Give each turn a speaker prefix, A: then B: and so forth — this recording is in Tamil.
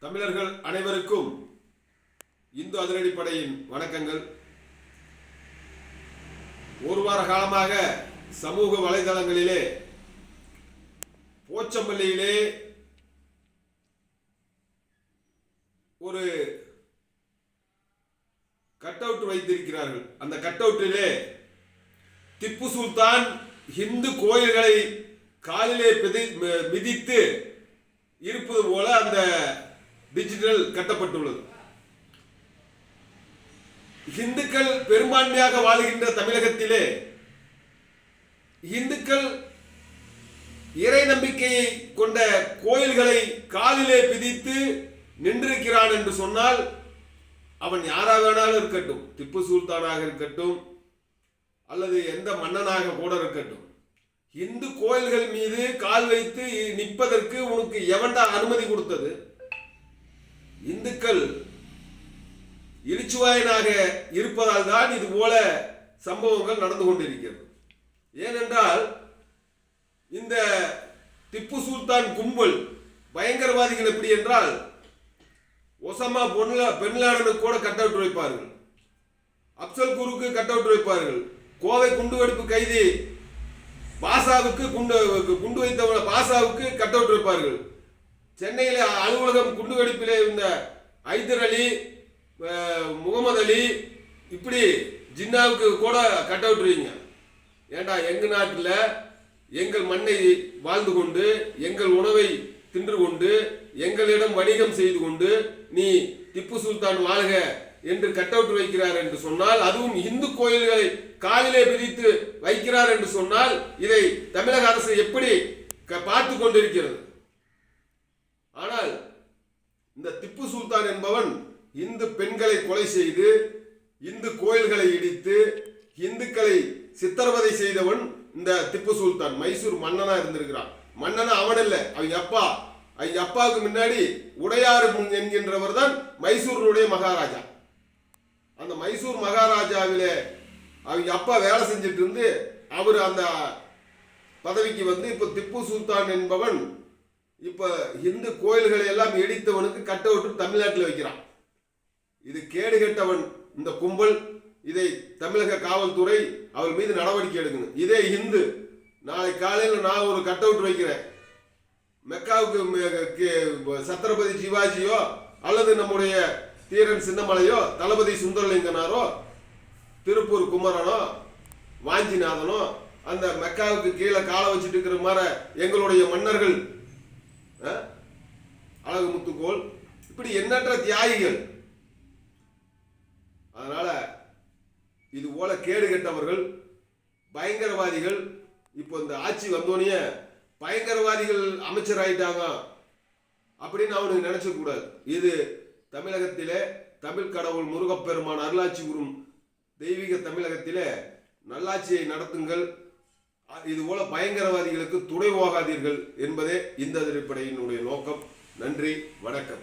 A: தமிழர்கள் அனைவருக்கும் இந்து அதிரடிப்படையின் வணக்கங்கள். ஒரு வார காலமாக சமூக வலைதளங்களிலே போச்சம்பள்ளியிலே ஒரு கட் அவுட் வைத்திருக்கிறார்கள். அந்த கட் அவுட்டிலே திப்பு சுல்தான் இந்து கோயில்களை காலிலே மிதித்து இருப்பது போல அந்த டிஜிட்டல் கட்டப்பட்டுள்ளது. இந்துக்கள் பெரும்பான்மையாக வாழுகின்ற தமிழகத்திலே இந்துக்கள் இறை நம்பிக்கையை கொண்ட கோயில்களை காலிலே பிதித்து நின்றிருக்கிறான் என்று சொன்னால் அவன் யாராக வேணாலும் இருக்கட்டும், திப்பு சுல்தானாக இருக்கட்டும் அல்லது எந்த மன்னனாக கூட இருக்கட்டும், இந்து கோயில்கள் மீது கால் வைத்து நிற்பதற்கு உனக்கு எவன்டா அனுமதி கொடுத்தது? இந்துக்கள் இழிச்சுவாயனாக இருப்பதால் தான் இது போல சம்பவங்கள் நடந்து கொண்டிருக்கிறது. ஏனென்றால் இந்த திப்பு சுல்தான் கும்பல் பயங்கரவாதிகள் எப்படி என்றால் ஒசாமா பென்லாடனுக்கு கூட கட் அவுட் வைப்பார்கள், அப்சல் குருக்கு கட் அவுட் வைப்பார்கள், கோவை குண்டுவெடிப்பு கைதி பாசாவுக்கு குண்டு வைத்த பாசாவுக்கு கட் அவுட் வைப்பார்கள், சென்னையில் அலுவலகம் குண்டுவெடிப்பிலே இருந்த ஐதர் அலி, முகமது அலி, இப்படி ஜின்னாவுக்கு கூட கட் அவுட் வைங்க. ஏண்டா எங்க நாட்டில் எங்கள் மண்ணை வாழ்ந்து கொண்டு எங்கள் உணவை தின்று கொண்டு எங்களிடம் வணிகம் செய்து கொண்டு நீ திப்பு சுல்தான் வாழ்க என்று கட் அவுட் வைக்கிறார் என்று சொன்னால், அதுவும் இந்து கோயில்களை காலிலே பிடித்து வைக்கிறார் என்று சொன்னால் இதை தமிழக அரசு எப்படி பார்த்து கொண்டிருக்கிறது? ஆனால் இந்த திப்பு சுல்தான் என்பவன் இந்து பெண்களை கொலை செய்து இந்து கோயில்களை இடித்து இந்துக்களை சித்திரவதை செய்தவன். இந்த திப்பு சுல்தான் மைசூர் மன்னனா இருந்திருக்கிறான். மன்னனா அவன் இல்லை, அவங்க அப்பா. அவங்க அப்பாவுக்கு முன்னாடி உடையாறு என்கின்றவர் தான் மைசூருடைய மகாராஜா. அந்த மைசூர் மகாராஜாவிலே அவங்க அப்பா வேலை செஞ்சுட்டு இருந்து அவர் அந்த பதவிக்கு வந்து இப்ப திப்பு சுல்தான் என்பவன் இப்ப இந்து கோயில்களை எல்லாம் இடித்தவனுக்கு கட் அவுட் தமிழ்நாட்டில் வைக்கிறான். இது கேடு கெட்டவன் இந்த கும்பல். இதை தமிழக காவல்துறை அவர் மீது நடவடிக்கை எடுக்கணும். இதே இந்து நாளை காலையில் நான் ஒரு கட் அவுட் வைக்கிறேன், மெக்காவுக்கு சத்ரபதி சிவாஜியோ அல்லது நம்முடைய தீரன் சின்னமலையோ தளபதி சுந்தரலிங்கனாரோ திருப்பூர் குமரனோ வாஞ்சிநாதனோ அந்த மெக்காவுக்கு கீழே காலை வச்சுட்டு இருக்கிற மாதிரி எங்களுடைய மன்னர்கள் அழகு முத்துக்கோள், இப்படி எண்ணற்ற தியாகிகள். அதனால இது போல கேடு கெட்டவர்கள் பயங்கரவாதிகள் இப்போ இந்த ஆட்சி வந்தோடனே பயங்கரவாதிகள் அமைச்சர் ஆயிட்டாங்க அப்படின்னு அவனுக்கு நினைச்ச கூடாது. இது தமிழகத்திலே தமிழ் கடவுள் முருகப்பெருமான் அருளாட்சி கூறும் தெய்வீக தமிழகத்திலே நல்லாட்சியை நடத்துங்கள். இது போல பயங்கரவாதிகளுக்கு துணை போகாதீர்கள் என்பதே இந்த அடிப்படையினுடைய நோக்கம். நன்றி, வணக்கம்.